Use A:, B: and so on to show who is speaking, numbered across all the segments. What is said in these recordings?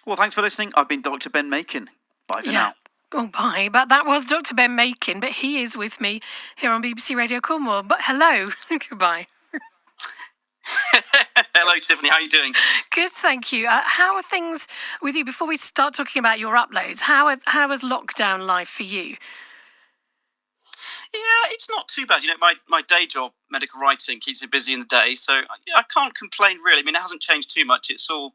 A: Well, thanks for listening. I've been Dr. Ben Makin. Bye for now.
B: Oh, bye. But that was Dr. Ben Makin, but he is with me here on BBC Radio Cornwall. But hello. Goodbye.
C: Hello, Tiffany. How are you doing?
B: Good, thank you. How are things with you? Before we start talking about your uploads, how is lockdown life for you?
C: Yeah, it's not too bad. You know, my day job, medical writing, keeps me busy in the day, so I can't complain really. I mean, it hasn't changed too much. It's all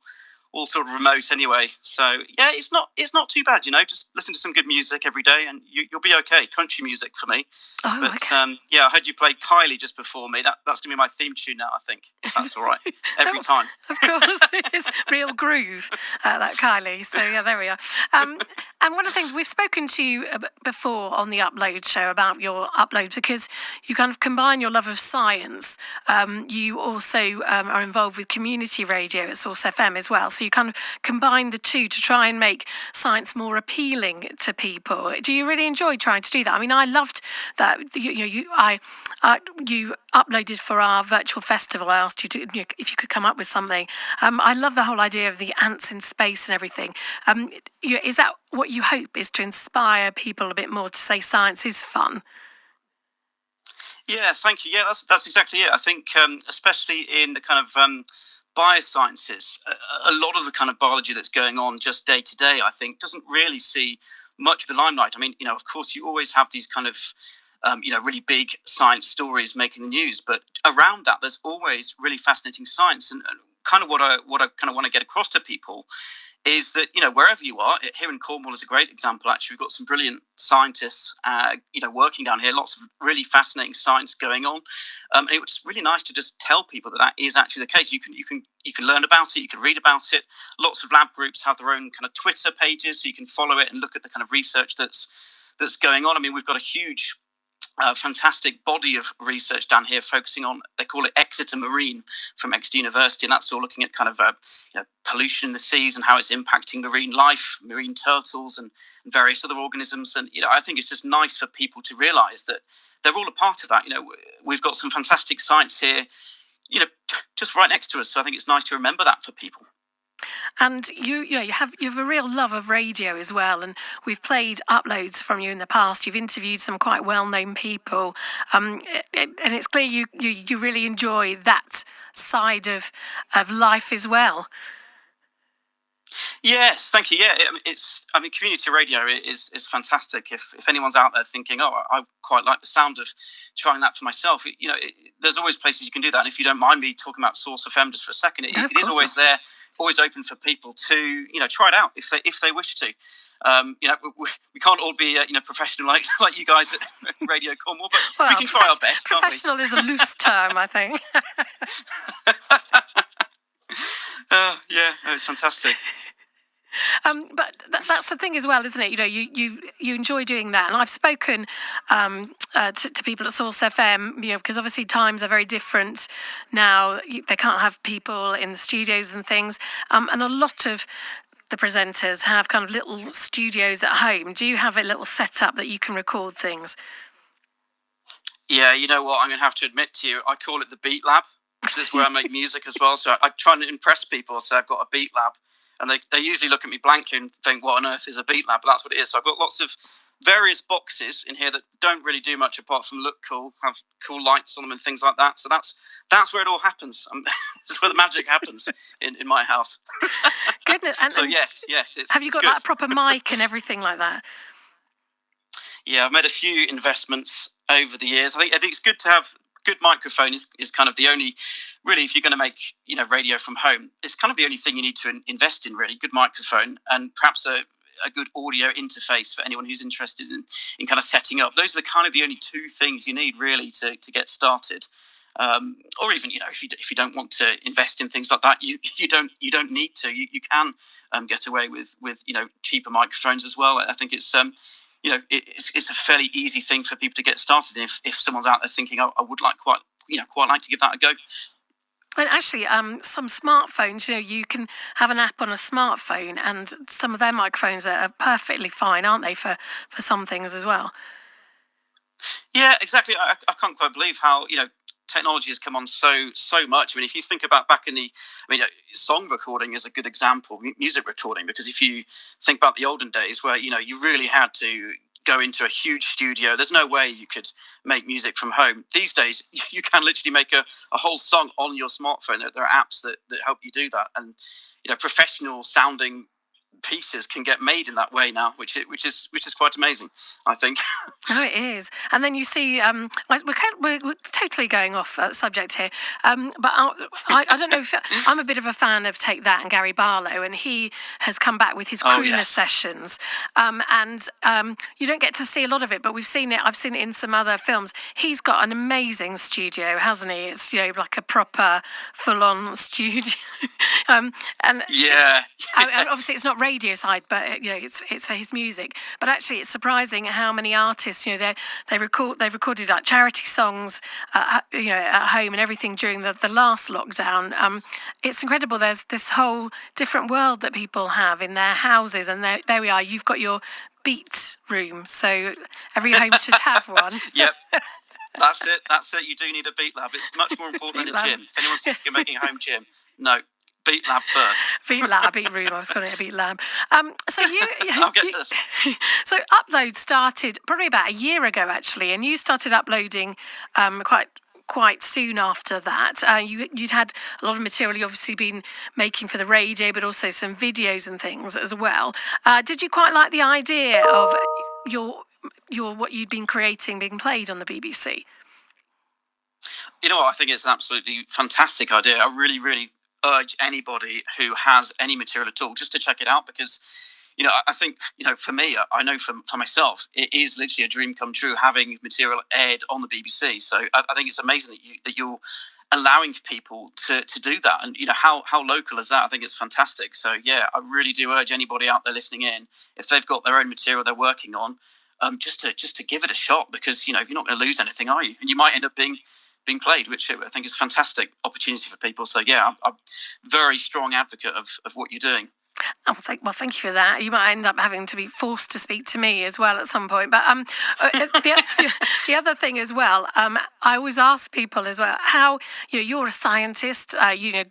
C: sort of remote anyway. So yeah, it's not too bad. You know, just listen to some good music every day, and you'll be okay. Country music for me.
B: Oh,
C: but
B: okay.
C: yeah, I heard you played Kylie just before me. That's gonna be my theme tune now. I think if that's all right. Every time.
B: Of course, it's real groove, that Kylie. So yeah, there we are. And one of the things we've spoken to you before on the Upload show about your uploads, because you kind of combine your love of science. You also are involved with community radio at Source FM as well. So you kind of combine the two to try and make science more appealing to people. Do you really enjoy trying to do that? I mean, I loved that you uploaded for our virtual festival. I asked you if you could come up with something. I love the whole idea of the ants in space and everything. Is that what you hope, is to inspire people a bit more to say science is fun?
C: Yeah, thank you. Yeah, that's exactly it. I think especially in the kind of biosciences, a lot of the kind of biology that's going on just day to day, I think, doesn't really see much of the limelight. I mean, you know, of course, you always have these kind of really big science stories making the news, but around that, there's always really fascinating science. And kind of what I kind of want to get across to people is that, you know, wherever you are, here in Cornwall is a great example. Actually, we've got some brilliant scientists, working down here. Lots of really fascinating science going on. And it was really nice to just tell people that is actually the case. You can learn about it. You can read about it. Lots of lab groups have their own kind of Twitter pages, so you can follow it and look at the kind of research that's going on. I mean, we've got a huge fantastic body of research down here focusing on, they call it Exeter Marine from Exeter University, and that's all looking at kind of pollution in the seas and how it's impacting marine life, marine turtles and various other organisms. And I think it's just nice for people to realise that they're all a part of that. We've got some fantastic science here, just right next to us. So I think it's nice to remember that for people.
B: And you have a real love of radio as well, and we've played uploads from you in the past. You've interviewed some quite well-known people, and it's clear you really enjoy that side of life as well.
C: Yes, thank you. Yeah, community radio is fantastic. If anyone's out there thinking, I quite like the sound of trying that for myself, there's always places you can do that. And if you don't mind me talking about Source FM just for a second, it is always there, always open for people to try it out if they wish to. We can't all be professional like you guys at Radio Cornwall, but we can try our best.
B: Professional is a loose term, I think.
C: It's fantastic.
B: But that's the thing as well, isn't it? You enjoy doing that, and I've spoken to people at Source FM, because obviously times are very different now. They can't have people in the studios and things, and a lot of the presenters have kind of little studios at home. Do you have a little setup that you can record things?
C: Yeah, you know what? I'm going to have to admit to you, I call it the Beat Lab. This is where I make music as well. So I try and impress people. So I've got a Beat Lab, and they usually look at me blankly and think, what on earth is a Beat Lab? But that's what it is. So I've got lots of various boxes in here that don't really do much apart from look cool, have cool lights on them and things like that. So that's where it all happens. That's where the magic happens in my house.
B: Goodness.
C: So yes.
B: Have you got that proper mic and everything like that?
C: Yeah, I've made a few investments over the years. I think it's good to have good microphone is kind of the only, really, if you're going to make radio from home, it's kind of the only thing you need to invest in, really. Good microphone and perhaps a good audio interface for anyone who's interested in kind of setting up. Those are the only two things you need really to get started. Or even if you don't want to invest in things like that, you don't need to. You can get away with cheaper microphones as well. I think it's it's a fairly easy thing for people to get started in if someone's out there thinking, I would quite like to give that a go.
B: And actually, some smartphones, you can have an app on a smartphone, and some of their microphones are perfectly fine, aren't they, for some things as well?
C: Yeah, exactly. I can't quite believe how technology has come on so much. I mean, if you think about back in song recording is a good example, music recording, because if you think about the olden days where, you really had to go into a huge studio, there's no way you could make music from home. These days, you can literally make a whole song on your smartphone. There are apps that help you do that. And, professional sounding pieces can get made in that way now, which is quite amazing, I think.
B: Oh, it is. And then you see, we're totally going off subject here, but I don't know if I'm a bit of a fan of Take That and Gary Barlow, and he has come back with his crooner sessions, and you don't get to see a lot of it, but I've seen it in some other films. He's got an amazing studio, hasn't he? It's like a proper full-on studio, and
C: yeah,
B: and obviously it's not radio side, but it's for his music. But actually, it's surprising how many artists, they've recorded like charity songs, at home and everything during the last lockdown. It's incredible. There's this whole different world that people have in their houses, and there we are. You've got your beat room, so every home should have one.
C: Yep. That's it. You do need a beat lab. It's much more important than a gym. If anyone's thinking of making a home gym, no. Beat lab first. Beat
B: room. I was calling it a beat lab. So
C: I'll get this.
B: So Upload started probably about a year ago, actually, and you started uploading quite soon after that. You'd had a lot of material you obviously been making for the radio, but also some videos and things as well. Did you quite like the idea of your what you'd been creating being played on the BBC?
C: You know what? I think it's an absolutely fantastic idea. I really, really urge anybody who has any material at all just to check it out, because I think for me, I know for myself, it is literally a dream come true having material aired on the BBC. So I think it's amazing that you're allowing people to do that, and how local is that? I think it's fantastic. So yeah, I really do urge anybody out there listening in, if they've got their own material they're working on, just to give it a shot, because you're not going to lose anything, are you? And you might end up being played, which I think is a fantastic opportunity for people. So yeah, I'm a very strong advocate of what you're doing.
B: Oh, thank you for that. You might end up having to be forced to speak to me as well at some point. But the other thing as well, I always ask people as well how you're a scientist. You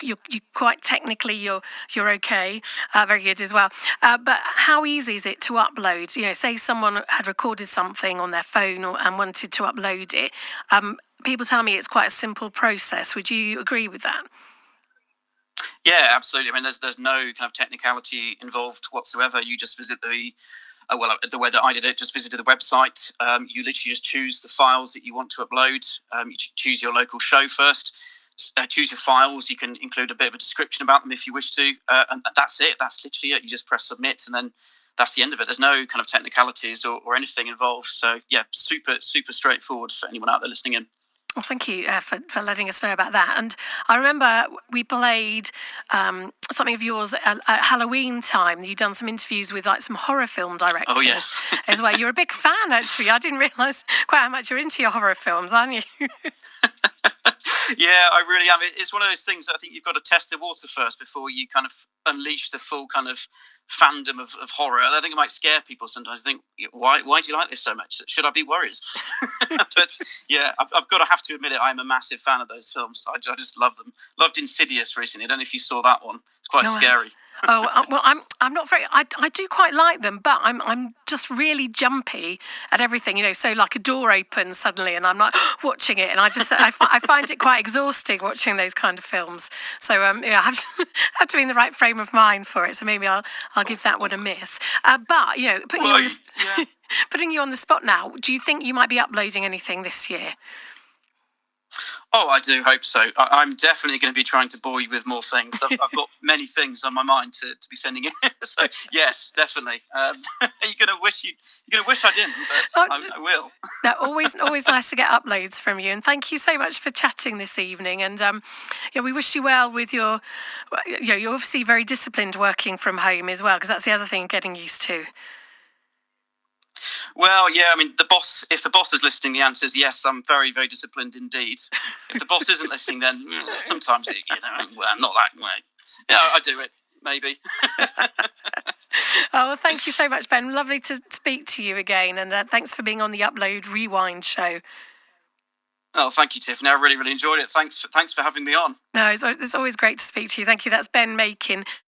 B: quite technically you're okay, very good as well. But how easy is it to upload? Say someone had recorded something on their phone and wanted to upload it. People tell me it's quite a simple process. Would you agree with that?
C: Yeah, absolutely. I mean, there's no kind of technicality involved whatsoever. You just visit the way that I did it, just visited the website. You literally just choose the files that you want to upload. You choose your local show first. Choose your files. You can include a bit of a description about them if you wish to, and that's it. That's literally it. You just press submit, and then that's the end of it. There's no kind of technicalities or anything involved. So yeah, super straightforward for anyone out there listening in.
B: Well, thank you for letting us know about that. And I remember we played something of yours at Halloween time. You'd done some interviews with some horror film directors as well. You're a big fan, actually. I didn't realise quite how much you're into your horror films, aren't you?
C: Yeah, I really am. It's one of those things that I think you've got to test the water first before you kind of unleash the full kind of fandom of horror. I think it might scare people sometimes. I think, why do you like this so much? Should I be worried? But yeah, I've got to have to admit it. I'm a massive fan of those films. I just love them. Loved Insidious recently. I don't know if you saw that one. It's quite scary.
B: Well, I'm not very. I do quite like them, but I'm just really jumpy at everything. So like a door opens suddenly, and I'm like watching it, and I find it quite exhausting watching those kind of films. So I have to be in the right frame of mind for it. So maybe I'll give that one a miss. But putting you on the spot now, do you think you might be uploading anything this year?
C: Oh, I do hope so. I'm definitely going to be trying to bore you with more things. I've got many things on my mind to be sending in. So yes, definitely. You're going to wish I didn't, but I will.
B: No, always nice to get uploads from you. And thank you so much for chatting this evening. And we wish you well with your. You're obviously very disciplined working from home as well, because that's the other thing getting used to.
C: Well, yeah, I mean, if the boss is listening, the answer is yes, I'm very, very disciplined indeed. If the boss isn't listening, then sometimes, not that way. Yeah, I do it, maybe.
B: Well, thank you so much, Ben. Lovely to speak to you again, and thanks for being on the Upload Rewind show.
C: Oh, thank you, Tiffany. I really, really enjoyed it. Thanks for having me on.
B: No, it's always great to speak to you. Thank you. That's Ben Makin.